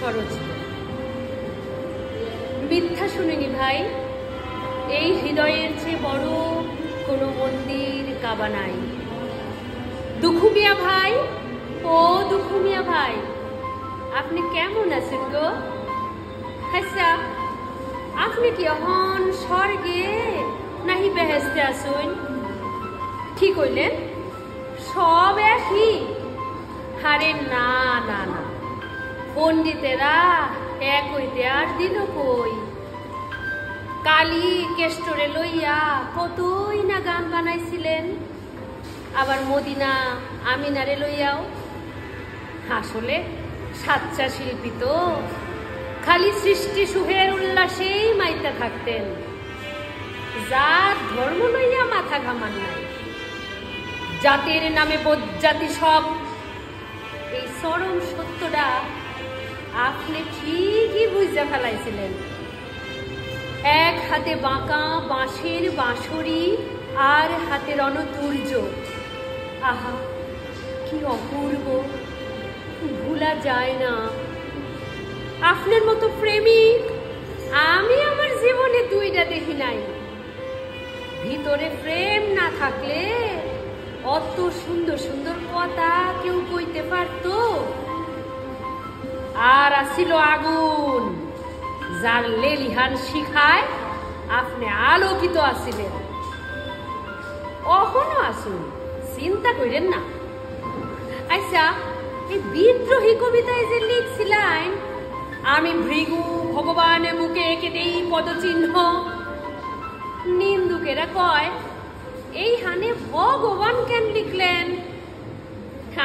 সরোজ মিথ্যা শুনিনি ভাই। এই হৃদয়ের চেয়ে বড় কোনো মন্দির কাবা নাই। দুখু মিয়া ভাই, ও দুখু মিয়া ভাই, আপনি কেমন আছেন গো? আচ্ছা, আপনি কি এখন স্বর্গে নাহি বেহেস্তে আসুন? ঠিক হইলেন? সব একই? আরে না না না, পণ্ডিতেরা এক হইতে আর দিল কই। কালী কেষ্টরে লইয়া কতই না গান বানাইছিলেন, আবার মদিনা আমিনারে লইয়াও। আসলে সাচ্চা শিল্পী তো খালি সৃষ্টি সুখের উল্লাসেই মাইতা থাকতেন, যার ধর্ম লইয়া মাথা ঘামান নাই। জাতির নামে বজ্জাতি সব, এই চরম সত্যটা আপনি ঠিকই বুঝা ফেলাইছিলেন। এক হাতে বাঁকা বাঁশের বাঁশরি, আর হাতে রণতুর্য। আহা, কি অপূর্ব, ভুলা যায় না। আপনার মতো প্রেমিক আমি আমার জীবনে দুইটা দেখি নাই। ভিতরে প্রেম না থাকলে অত সুন্দর সুন্দর কথা কেউ কইতে পারতো? আর আসিল আগুন, যার লেলিহান শিখায় আপনি আলোকিত আছিলেন। কখনো আসুন, চিন্তা করেন না। আচ্ছা, এই বিদ্রোহী কবিতায় যে লিখছিলেন, আমি ভৃগু ভগবানের মুখে এঁকে দেই পদচিহ্ন, নিন্দুকেরা কয় এই হানে ভগবান কেন লিখলেন?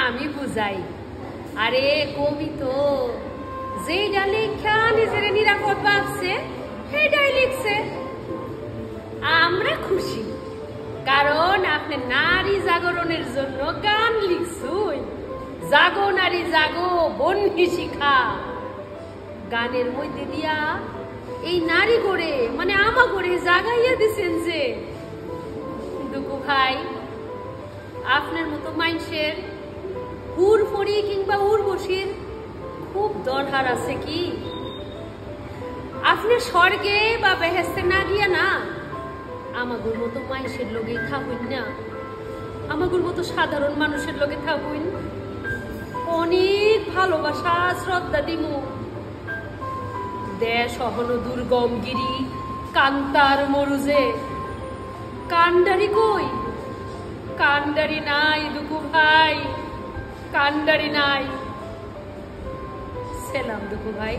আমি বুঝাই, আরে কবি তো যেইটা লেখা নিজের নিরাপদ ভাবছে সেইটাই লিখছে। আমরা খুশি, কারণ আপনি নারী জাগরণের জন্য গান লিখছুই। জাগো নারী জাগো, বন্যি শিখা। গানের মধ্যে দিয়া এই নারী গড়ে মানে আমা গড়ে জাগাইয়া দিছেন যে। দুকু ভাই, আপনার মতো মানুষের উর্বরী কিংবা উর্বশীর খুব দরকার আছে কি? আপনি স্বর্গে বা বেহেস্তে না গিয়া না আমাগুর মতো মানুষের লগে থাকুন না, আমাগুর মতো সাধারণ মানুষের লগে থাকুন। অনেক ভালোবাসা শ্রদ্ধা দিমু। দেশ অহন দুর্গম গিরি, কান্তার মরুজে। কান্ডারি কই? কান্ডারি নাই দুকু ভাই, কান্ডারি নাই। সেলাম দুকু ভাই।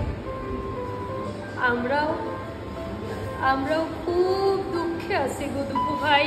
আমরাও খুব দুঃখে আছি গো দুকু ভাই।